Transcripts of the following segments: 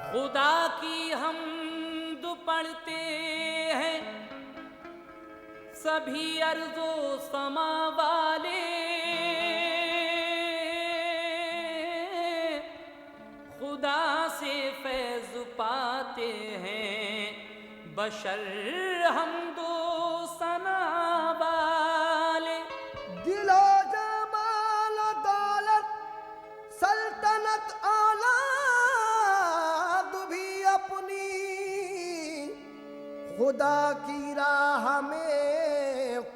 खुदा की हमद पढ़ते हैं सभी अर्ज़ो समा वाले, खुदा से फैज़ पाते हैं बशर हमदो सना वाले। दिलो जमाल दौलत सल्तनत औलाद भी अपनी खुदा की राह में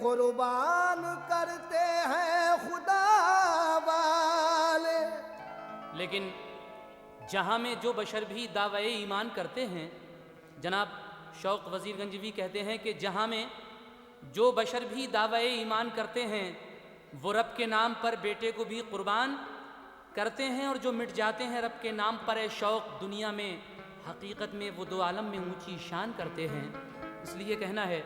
कुर्बान करते हैं खुदा वाले। लेकिन जहाँ में जो बशर भी दावे ईमान करते हैं, जनाब शौक़ वज़ीरगंज भी कहते हैं कि जहाँ में जो बशर भी दावे ईमान करते हैं वो रब के नाम पर बेटे को भी कुर्बान करते हैं, और जो मिट जाते हैं रब के नाम पर शौक़ दुनिया में हकीकत में वो दो आलम में ऊंची शान करते हैं। इसलिए कहना है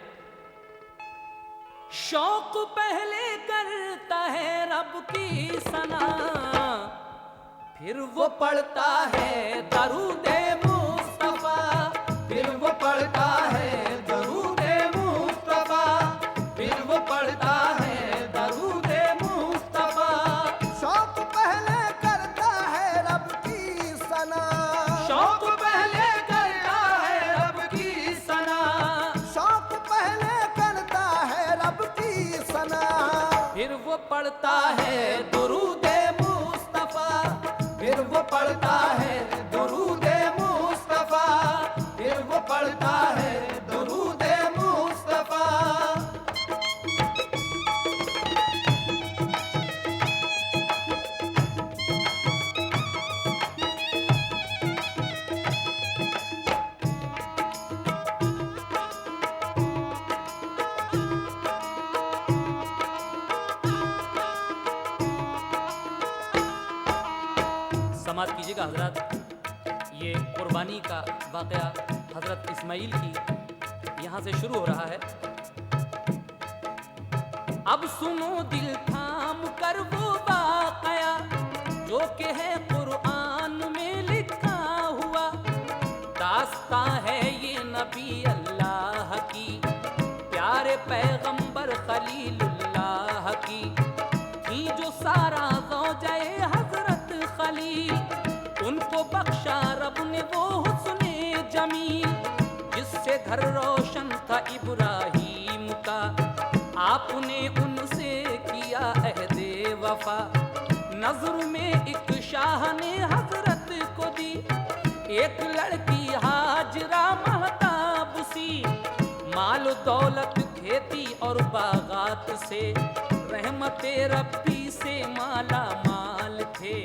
शौक़ पहले करता है रब की सना, फिर वो पढ़ता है दरूदे मुस्तफा, फिर वो पढ़ता है दरूदे मुस्तफा, फिर वो पढ़ता है दरूदे मुस्तफा। शौक़ पहले करता है रब की सना, शौक़ पहले करता है रब की सना, शौक़ पहले करता है रब की सना, फिर वो पढ़ता है दरूदे मुस्तफा, फिर वो पढ़ता है दरूदे मुस्तफा, फिर वो पढ़ता है दरूदे मुस्तफा। समात कीजिएगा हजरत, ये कुर्बानी का वाक़या हजरत इस्माइल की यहाँ से शुरू हो रहा है। अब सुनो दिल थाम कर वो वाक़या जो कि है कुरान में लिखा हुआ। दास्तां है ये नबी अल्लाह की, प्यारे पैगंबर खलीलुल्लाह की, थी जो सारा ज़ौजाए हजरत खलील, उनको बख्शा रब ने वो हुस्ने जमील, जिससे घर रोशन था इब्राहीम का, आपने उनसे किया अहदे वफा। नज़र में एक शाह ने हजरत को दी, एक लड़की हाजरा महताब सी, माल दौलत खेती और बागात से, रहमते रब्बी से माला माल थे,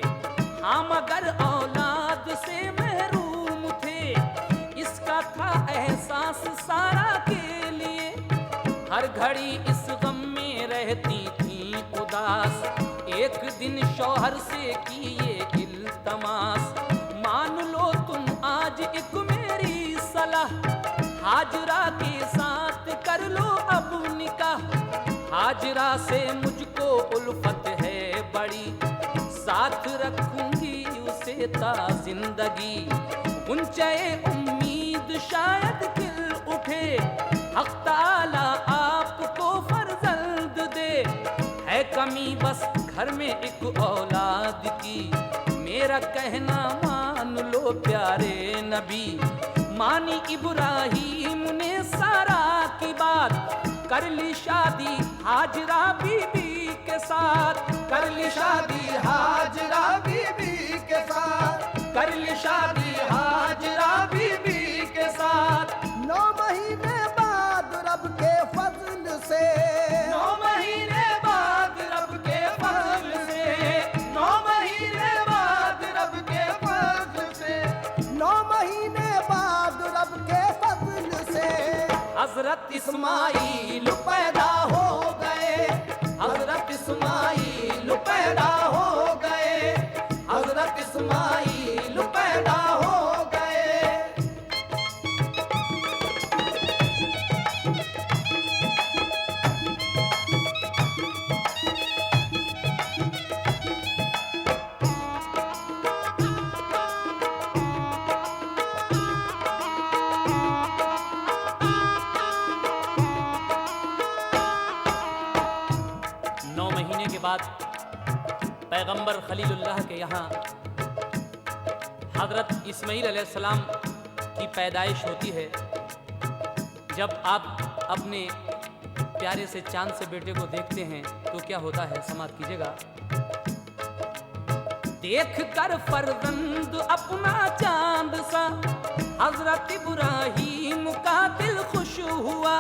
हाँ मगर औलाद से महरूम थे। इसका था एहसास सारा के लिए, हर घड़ी इस गम में रहती थी उदास। एक दिन शौहर से किए इल्तमास, मान लो तुम आज एक मेरी सलाह, हाजरा के साथ कर लो अब निकाह। हाजरा से मुझको उल्फत है बड़ी, साथ रखूंगी उसे ता जिंदगी। गुंचे उम्मीद शायद खिल उठे, हक ताला आपको फर्जंद दे। है कमी बस घर में एक औलाद की, मेरा कहना मान लो प्यारे नबी। मानी इब्राहीम ने सारा की बात, कर ली शादी हाजरा बीबी के साथ, कर ली शादी हाजरा बीबी के साथ, कर ली शादी हाजरा बीबी के साथ। 9 महीने बाद रब के फजल से, 9 महीने बाद रब के फजल से, 9 महीने बाद रब के फजल से, 9 महीने बाद रब के फजल से हजरत इस्माइल पैदा हो गए, हजरत इस्माइल पैदा हो गए, हजरत इस्माइल पैदा हो गए। बाद पैगंबर खलीलुल्लाह के यहाँ हज़रत इस्माईल अलैहिस्सलाम की पैदाइश होती है। जब आप अपने प्यारे से चांद से बेटे को देखते हैं तो क्या होता है, समाप्त कीजिएगा। देख कर फर्जंद अपना चांद सा हजरत इब्राहीम का दिल खुश हुआ।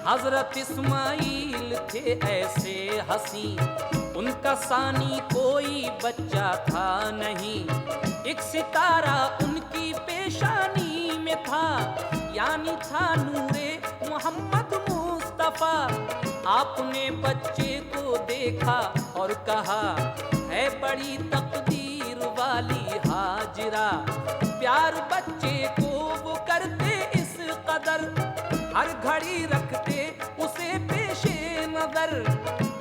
हजरत इस्माईल थे ऐसे हंसी, उनका सानी कोई बच्चा था नहीं। एक सितारा उनकी पेशानी में था, यानी था नूरे मोहम्मद मुस्तफा। आपने बच्चे को देखा और कहा, है बड़ी तकदीर वाली हाजिरा। प्यार बच्चे को वो करते इस कदर, हर घड़ी रखते उसे पेशे नजर।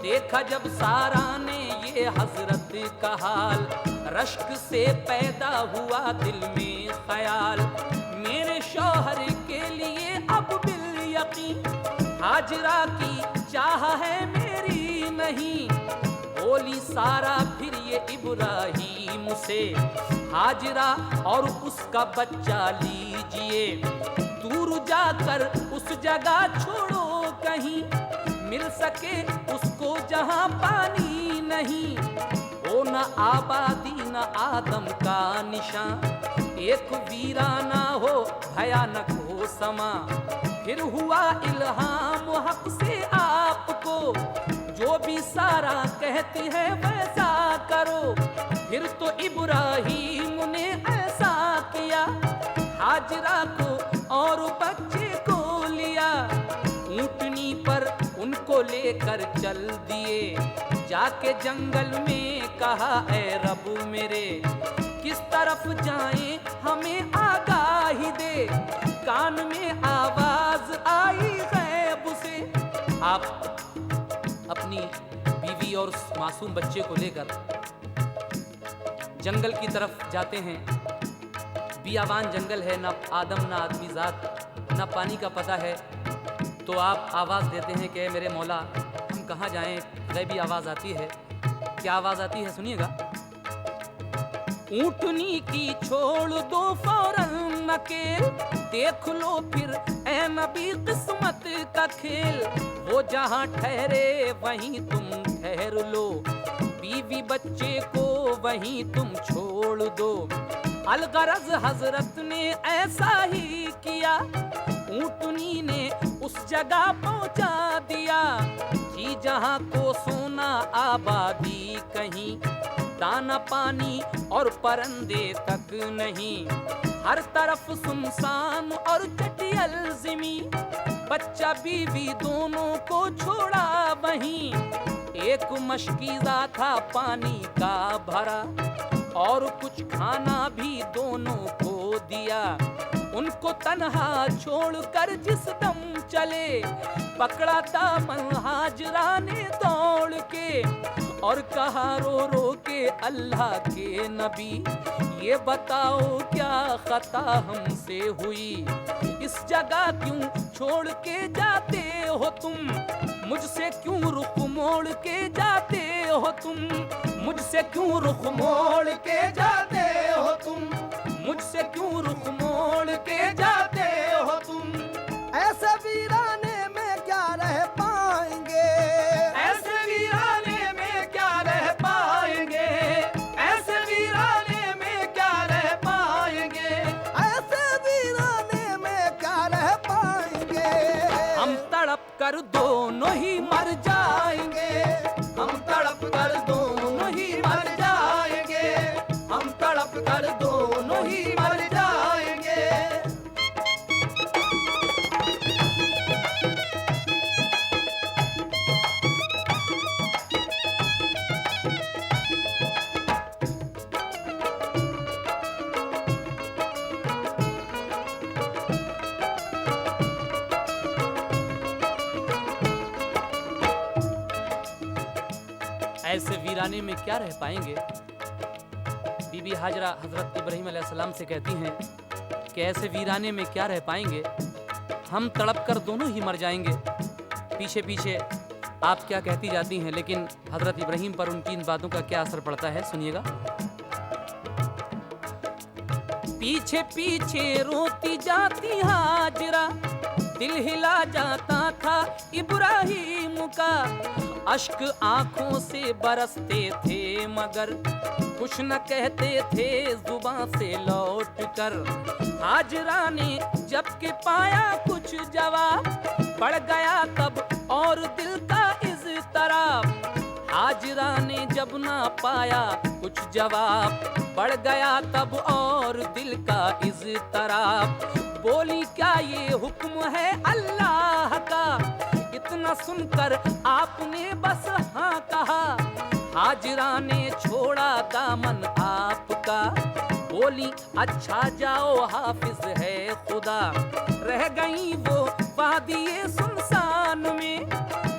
देखा जब सारा ने ये हजरत का हाल, रश्क से पैदा हुआ दिल में ख्याल। मेरे शौहर के लिए अब बिल यकीन हाजिरा की चाह है मेरी नहीं। बोली सारा फिर ये इब्राहीम से, हाजिरा और उसका बच्चा लीजिए। दूर जाकर उस जगह छोड़ो कहीं, मिल सके उसको जहां पानी नहीं। हो न आबादी न आदम का निशान, एक वीराना हो भयानक हो समा। फिर हुआ इल्हाम हक से आपको, जो भी सारा कहती है वैसा करो। फिर तो इब्राहीम ने ऐसा किया, हाजिरा को और बच्चे को लिया। ऊंटनी पर उनको लेकर चल दिए, जाके जंगल में कहा, ऐ रब मेरे किस तरफ जाएं हमें आगाही दे। कान में आवाज आई गैब से। आप अपनी बीवी और मासूम बच्चे को लेकर जंगल की तरफ जाते हैं। बियाबान जंगल है, ना आदम ना आदमी जात, ना पानी का पता है। तो आप आवाज़ देते हैं कि मेरे मौला हम कहाँ जाएं। गैबी आवाज़ आती है। क्या आवाज़ आती है, सुनिएगा। ऊँटनी की छोड़ दो फौरन नकेल, देख लो फिर ऐ नबी किस्मत का खेल। वो जहाँ ठहरे वहीं तुम ठहर लो, बीवी बच्चे को वहीं तुम छोड़ दो। अलगरज हजरत ने ऐसा ही किया, ऊँटनी ने उस जगह पहुंचा दिया। जी जहाँ को सोना आबादी कहीं, दाना पानी और परंदे तक नहीं। हर तरफ सुनसान और चटियल ज़मी, बच्चा बीवी दोनों को छोड़ा वहीं। एक मशकीज़ा था पानी का भरा, और कुछ खाना भी दोनों को दिया। उनको तन्हा छोड़कर जिस दम चले, पकड़ा दामन हाजरा ने दौड़ के। और कहा रो रो के, अल्लाह के नबी ये बताओ क्या खता हमसे हुई। इस जगह क्यों छोड़ के जाते हो तुम, मुझसे क्यों रुख मोड़ के जाते हो तुम। मुझसे क्यों रुख मोड़ के जाते हो तुम, मुझसे क्यों रुख मोड़ के जाते हो तुम। ऐसे वीराने में क्या रह पाएंगे, ऐसे वीराने में क्या रह पाएंगे, ऐसे वीराने में क्या रह पाएंगे, ऐसे वीराने में क्या रह पाएंगे। हम तड़प कर दोनों ही मर जाएंगे, हम तड़प कर दोनों ही मर जाएंगे, हम तड़प कर दोनों ही मर जाएंगे। ऐसे वीराने में क्या रह पाएंगे। बीबी हाजरा हजरत इब्राहीम अलैहिस्सलाम से कहती हैं कि ऐसे वीराने में क्या रह पाएंगे, हम तड़प कर दोनों ही मर जाएंगे। पीछे पीछे आप क्या कहती जाती हैं, लेकिन हजरत इब्राहीम पर उनकी इन बातों का क्या असर पड़ता है, सुनिएगा। पीछे पीछे रोती जाती हाजरा, दिल हिला जाता था इब्राहीम का। अश्क आंखों से बरसते थे मगर कुछ न कहते थे जुबां से लौट कर। हाजरा ने जब के पाया कुछ जवाब, बढ़ गया तब और दिल का इज़्तिराब। हाजरा ने जब ना पाया कुछ जवाब, बढ़ गया तब और दिल का इज़्तिराब। बोली क्या ये हुक्म है अल्लाह का, इतना सुनकर आपने बस हाँ कहा। हाजरा ने छोड़ा दामन आपका, बोली अच्छा जाओ हाफिज है खुदा। रह गई वो वादिये सुनसान में,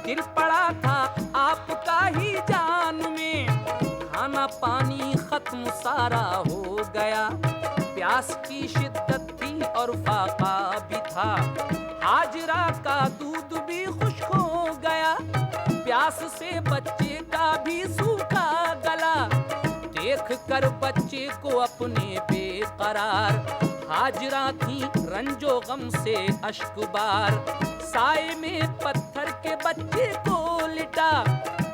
दिल पड़ा था आपका ही जान में। खाना पानी खत्म सारा हो गया, प्यास की शिद्दत थी और फाका भी था। हाजरा का दूध भी खुश्क हो गया, प्यास से बच्चे का भी सूखा गला। देख कर बच्चे को अपने बेकरार, हाजरा थी रंजो गम से अश्कबार। साए में पत्थर के बच्चे को लिटा,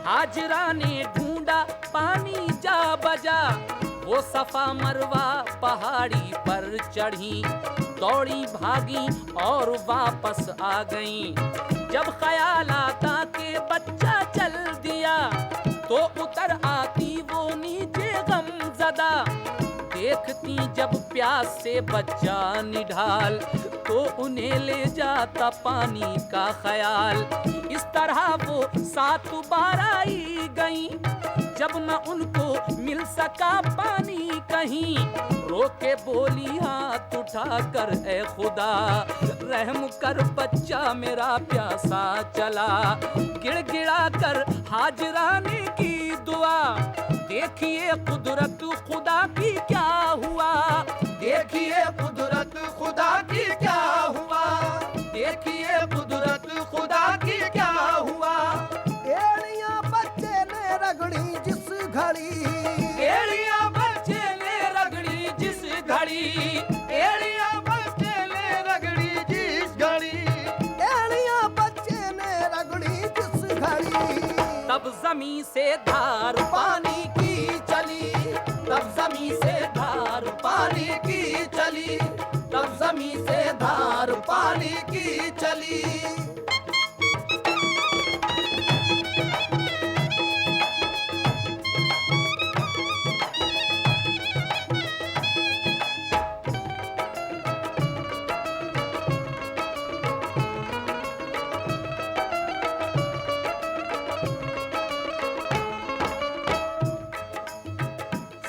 हाजरा ने ढूंढा पानी जा बजा। वो सफा मरवा पहाड़ी पर चढ़ी, दौड़ी भागी और वापस आ गईं। जब ख्याल आता कि बच्चा चल दिया, तो उतर आती वो नीचे गमज़दा। देखती जब प्यास से बच्चा निढाल, तो उन्हें ले जाता पानी का ख्याल। इस तरह वो 7 बार आई गई, जब न उनको मिल सका पानी कहीं। रोके बोली हाथ उठा कर ए खुदा, रहम कर बच्चा मेरा प्यासा चला। गिड़गिड़ा कर हाजरा ने की दुआ, देखिए कुदरत खुदा की क्या हुआ। देखिए कुदरत खुदा की क्या हुआ, देखिए कुदरत खुदा की क्या हुआ। एड़ियां बच्चे ने रगड़ी जिस घड़ी, एड़ियां बच्चे ने रगड़ी जिस घड़ी, एड़ियां बच्चे ने रगड़ी जिस घड़ी, एड़ियां बच्चे ने रगड़ी जिस घड़ी। तब जमी से धार पानी की चली, तब जमी से धार पानी की चली, तब जमी से धार पानी की चली।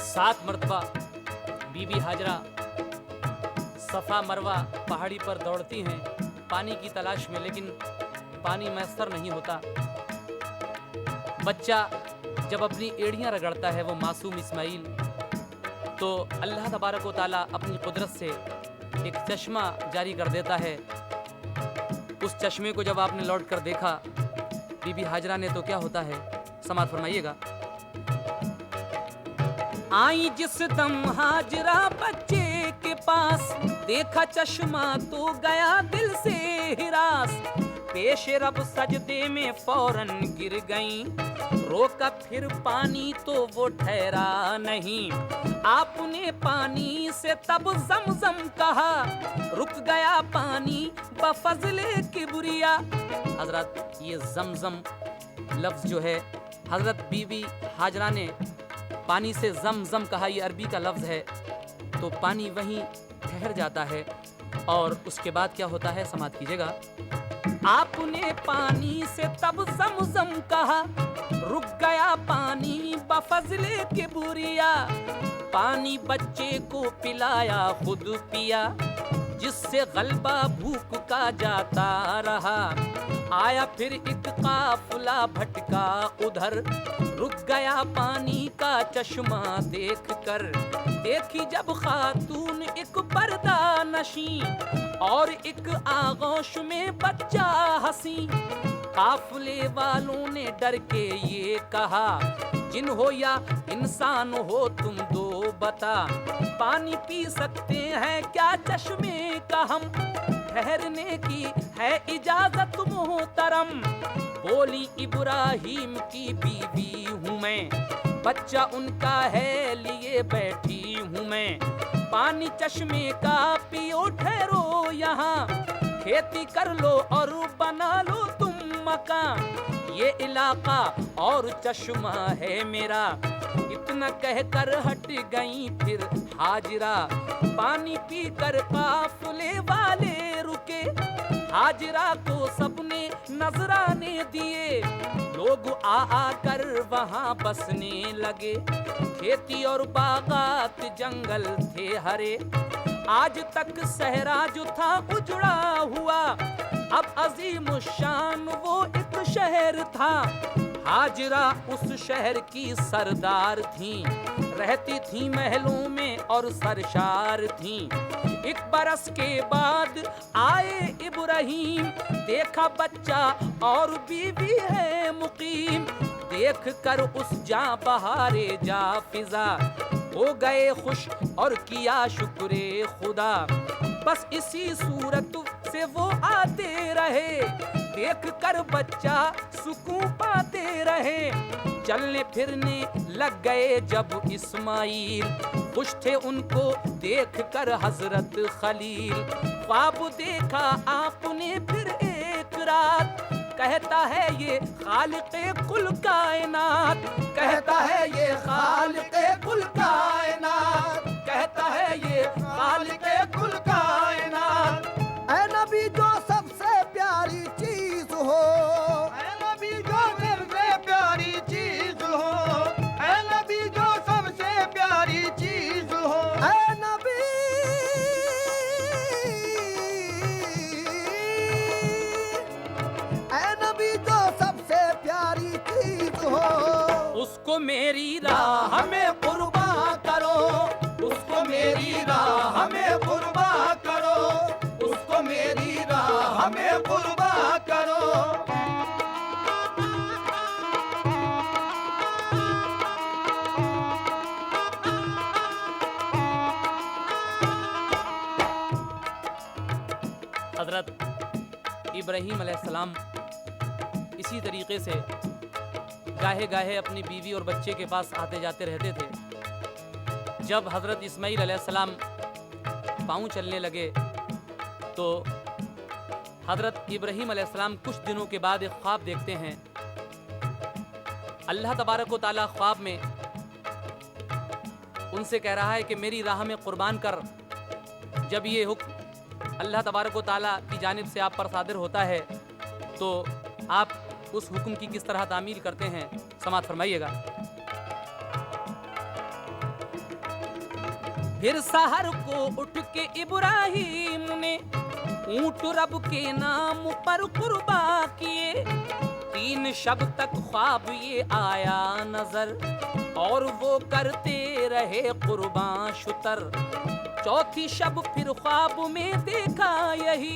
सात मरतबा बीबी हाजरा सफा मरवा पहाड़ी पर दौड़ती हैं पानी की तलाश में, लेकिन पानी मैसर नहीं होता। बच्चा जब अपनी एड़ियां रगड़ता है, वो मासूम इस्माइल, तो अल्लाह तबारक व तआला अपनी कुदरत से एक चश्मा जारी कर देता है। उस चश्मे को जब आपने लौट कर देखा बीबी हाजरा ने, तो क्या होता है समात फरमाइएगा। आई जिस दम हाजरा बच्चे के पास, देखा चश्मा तो गया दिल से हिरास। पेश रब सजदे में फौरन गिर गईं, रोका फिर पानी तो वो ठहरा नहीं। आपने पानी से तब जमजम कहा, रुक गया पानी बफजले किबरिया। हजरत ये जमजम लफ्ज जो है, हजरत बीबी हाजरा ने पानी से जमजम कहा, ये अरबी का लफ्ज है। तो पानी वहीं ठहर जाता है और उसके बाद क्या होता है समात कीजिएगा। आपने पानी से तब जमजम कहा, रुक गया पानी बफजले के बुरिया। पानी बच्चे को पिलाया खुद पिया, जिससे गलबा भूख का जाता रहा। आया फिर एक काफिला भटका उधर, रुक गया पानी का चश्मा देख कर। देखी जब खातून एक पर्दा नशी और एक आगोश में बच्चा हंसी। काफिले वालों ने डर के ये कहा, जिन हो या इंसान हो तुम दो बता, पानी पी सकते हैं क्या चश्मे का हम, ठहरने की है इजाजत मोहतरम। बोली इब्राहिम की बीवी हूँ मैं, बच्चा उनका है लिए बैठी हूँ मैं, पानी चश्मे का पियो ठहरो यहाँ, खेती कर लो और बना लो तुम मकान, ये इलाका और चश्मा है मेरा। इतना कहकर हट गई फिर हाजिरा, पानी पीकर काफिले वाले रुके, हाजिरा को सबने नजराने दिए, लोग आ कर वहाँ बसने लगे, खेती और बागात जंगल थे हरे, आज तक सहरा जो था उजड़ा हुआ, अब अजीम शान वो एक शहर था। हाजिरा उस शहर की सरदार थी, रहती थी महलों में और सरशार थी। एक बरस के बाद आए इब्राहिम, देखा बच्चा और बीवी है मुकीम, देख कर उस जा बहारे जा फिजा, हो गए खुश और किया शुक्रे खुदा। बस इसी सूरत से वो आते रहे, देख कर बच्चा सुकून पाते रहे, चलने फिरने लग गए जब इस्माइल, खुश थे उनको देख कर हजरत खलील। ख्वाब देखा आपने फिर एक रात, कहता है ये खालिक़े कुल कायनात, कहता है ये खालिक़े कुल कायनात, कहता है ये खालिक़े कुल कायनात। ऐ नबी जो सबसे प्यारी चीज हो, ऐ नबी जो सबसे प्यारी चीज हो, ऐ नबी जो सबसे प्यारी चीज हो, ऐ नबी जो सबसे प्यारी चीज हो, उसको मेरी राह हमें कुर्बा करो, उसको मेरी राह हमें कुर्बा करो, उसको मेरी राह हमें कुर्बा करो। हजरत इब्राहीम अलैहिस्सलाम इसी तरीके से गाहे गाहे अपनी बीवी और बच्चे के पास आते जाते रहते थे। जब हजरत इस्माईल अलैहिस्सलाम पाँव चलने लगे तो हजरत इब्राहीम अलैहिस्सलाम कुछ दिनों के बाद एक ख्वाब देखते हैं। अल्लाह तबारक व तआला ख्वाब में उनसे कह रहा है कि मेरी राह में कुर्बान कर। जब ये हुक्म अल्लाह तबारक व तआला की जानिब से आप पर सादिर होता है तो आप उस हुक्म की किस तरह तामील करते हैं, समाअत फरमाइएगा। फिर सहर को उठ के इब्राहीम ने ऊंट रब के नाम पर कुर्बा किए। 3 शब तक ख्वाब ये आया नजर और वो करते रहे कुर्बान शुतर। 4थी शब फिर ख्वाब में देखा यही,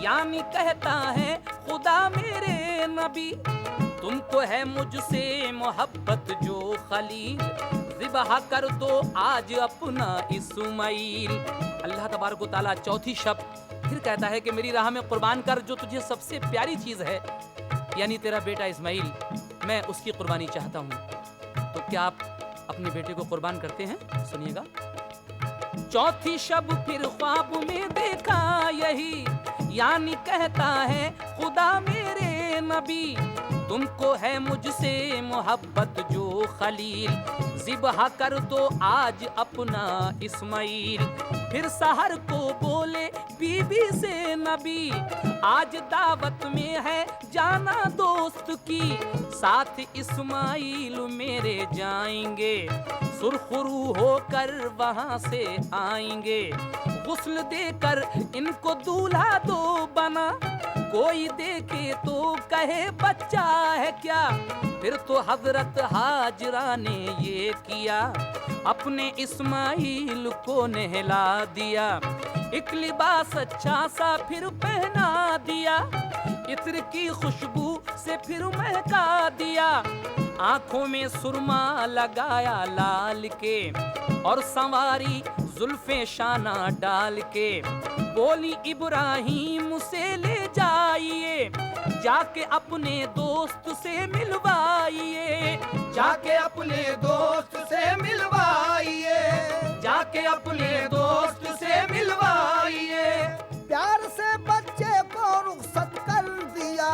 यानी कहता है खुदा मेरे नबी, तुमको है मुझसे मोहब्बत जो खलील, ज़िबह कर दो आज अपना इस्माईल। अल्लाह तबारक व तआला 4थी शब फिर कहता है कि मेरी राह में कुर्बान कर जो तुझे सबसे प्यारी चीज़ है, यानी तेरा बेटा इस्माईल, मैं उसकी कुर्बानी चाहता हूँ। तो क्या आप अपने बेटे को कुर्बान करते हैं? सुनिएगा। 4थी शब फिर ख्वाब में देखा यही, यानी कहता है खुदा मेरे नबी, तुमको है मुझसे मोहब्बत जो खलील, ज़िबह कर दो आज अपना इस्माईल। फिर सहर को बोले बीबी से नबी, आज दावत में है जाना दोस्त की, साथ इस्माईल मेरे जाएंगे, सुरखरू होकर वहाँ से आएंगे। गुस्ल देकर इनको दूल्हा दो बना, कोई देखे तो कहे बच्चा है क्या। फिर तो हजरत हाजरा ने ये किया, अपने इस्माइल को नहला दिया। एक लिबास अच्छा सा फिर पहना दिया, इत्र की खुशबू से फिर महका दिया। आंखों में सुरमा लगाया लाल के, और संवारी जुल्फे शाना डाल के। बोली इब्राहिम से ले जाइए, जाके अपने दोस्त से मिलवाइए, जाके अपने दोस्त से मिलवाइए, जाके अपने दोस्त से मिलवाइए। प्यार से बच्चे को रुखसत कर दिया,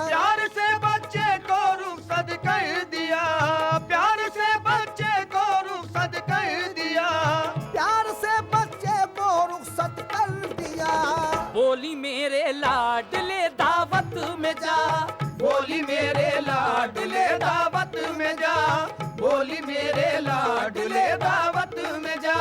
प्यार से बच्चे को रुखसत कर दिया, प्यार से बच्चे को रुखसत कर दिया, प्यार से बच्चे को रुखसत कर दिया। बोली मेरे लाडले दावत में जा, बोली मेरे लाडले दावत में जा, बोली मेरे लाडले दावत में जा।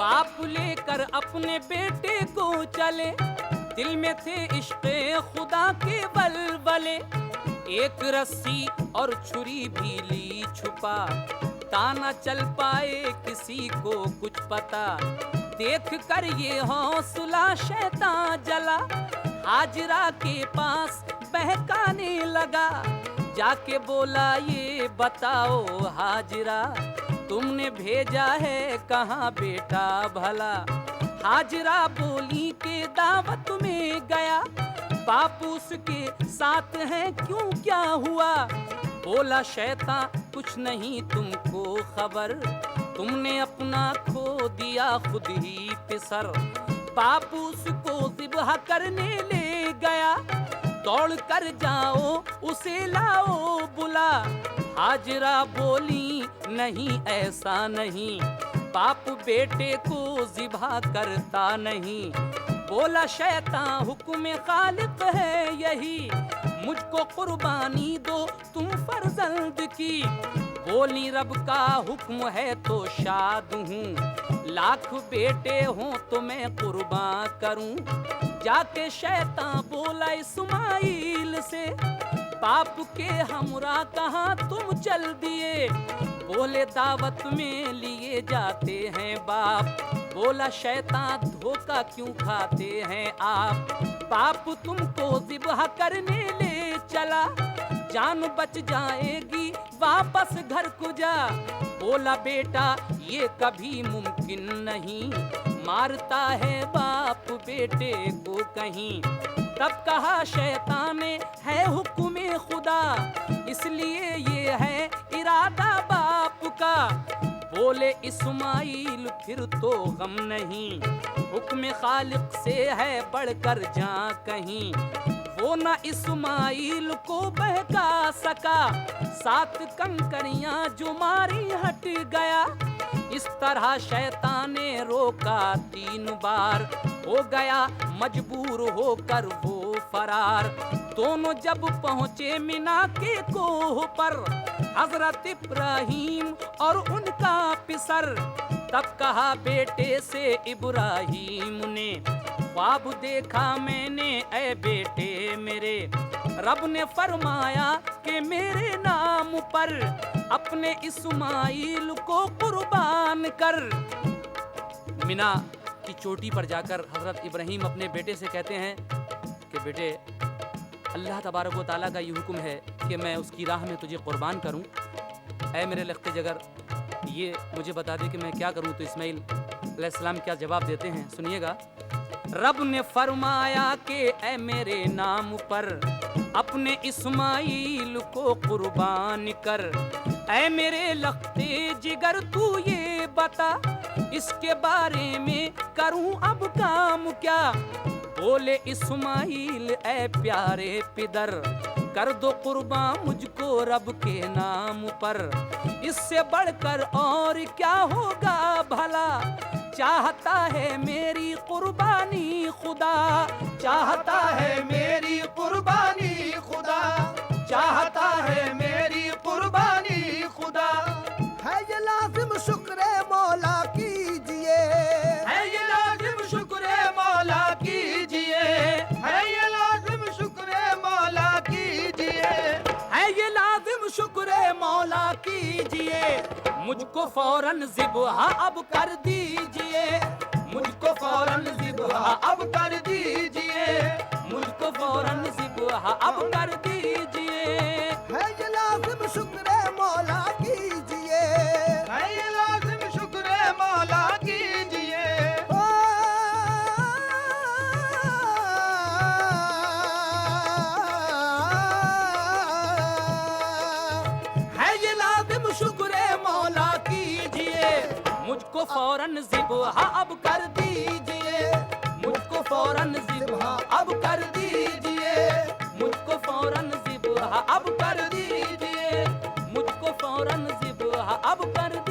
बाप लेकर अपने बेटे को चले, दिल में थे इश्क़े खुदा के बलबले। एक रस्सी और छुरी भी ली छुपा, ताना चल पाए किसी को कुछ पता। देख कर ये हौसला शैतान जला, हाजरा के पास बहकाने लगा। जाके बोला ये बताओ हाजरा, तुमने भेजा है कहाँ बेटा भला। हाजरा बोली के दावत में गया, बाप उसके साथ है क्यों क्या हुआ। बोला शैतान कुछ नहीं तुमको खबर, तुमने अपना खो दिया खुद ही पिसर। बाप उसको ज़िब्ह करने ले गया, दौड़ कर जाओ उसे लाओ बुला। हाजरा बोली नहीं ऐसा नहीं, बाप बेटे को ज़िब्ह करता नहीं। बोला शैतान हुक्म खालिक है यही, मुझको कुर्बानी दो तुम फर्जंद की। बोली रब का हुक्म है तो शाद हूँ, लाख बेटे हों तो मैं कुर्बान करूँ। जाके शैतान बोला इस्माइल से, बाप के हमरा कहाँ तुम चल दिए। बोले दावत में लिए जाते हैं बाप। बोला शैतान धोखा क्यों खाते हैं आप, बाप तुमको ज़िब्ह करने ले चला, जान बच जाएगी वापस घर को जा। बोला बेटा ये कभी मुमकिन नहीं, मारता है बाप बेटे को कहीं। तब कहा शैतान ने है हुक्म खुदा, इसलिए ये है इरादा बाप का। बोले इस्माइल फिर तो गम नहीं, हुक्म खालिक से है बढ़कर जा कहीं। वो न इस्माइल को बहका सका, 7 कंकरियां जो मारी हट गया। इस तरह शैतान ने रोका 3 बार, हो गया मजबूर होकर वो फरार। दोनों जब पहुँचे मिना के कोह पर, हजरत इब्राहिम और उनका पिसर। तब कहा बेटे से इब्राहिम ने, ख्वाब देखा मैंने ऐ बेटे मेरे, रब ने फरमाया कि मेरे नाम पर अपने इस्माइल को कुर्बान कर। मिना की चोटी पर जाकर हजरत इब्राहिम अपने बेटे से कहते हैं कि बेटे अल्लाह तबारक व तआला का ये हुक्म है कि मैं उसकी राह में तुझे कुर्बान करूं। ऐ मेरे लख्ते जगर, ये मुझे बता दे कि मैं क्या करूं। तो इस्माइल अलैहिस्सलाम क्या जवाब देते हैं, सुनिएगा। रब ने फरमाया कि ऐ मेरे नाम पर अपने इस्माइल को कुर्बान कर। ऐ मेरे लख्ते जिगर तू ये बता, इसके बारे में करूं अब काम क्या। बोले इस्माइल ऐ प्यारे पिदर, कर दो कुर्बान मुझको रब के नाम पर। इससे बढ़कर और क्या होगा भला, चाहता है मेरी कुर्बानी खुदा, चाहता है मेरी कुर्बानी चाहता है मेरी कुर्बानी खुदा। है ये लाजिम शुक्र मौला कीजिए, है ये लाजिम शुक्र मौला कीजिए, है ये लाजिम शुक्र मौला कीजिए, है ये लाजिम शुक्र मौला कीजिए, मुझको फौरन ज़िब्हा अब कर दीजिए, मुझको फौरन ज़िब्हा अब कर दीजिए, मुझको फौरन ज़िब्हा अब कर दीजिए। है ये लाजिम शुक्र मौला कीजिए। है ये लाजिम शुक्र मौला कीजिए। ओ, है ये लाजिम शुक्र मौला कीजिए, मुझको फौरन ज़िब्हा अब कर दीजिए, मुझको फौरन ज़िब्हा अब कर दीजिए, मुझको फौरन ज़िब्हा अब कर दीजिए, मुझको फौरन ज़िब्हा अब कर दीजिए।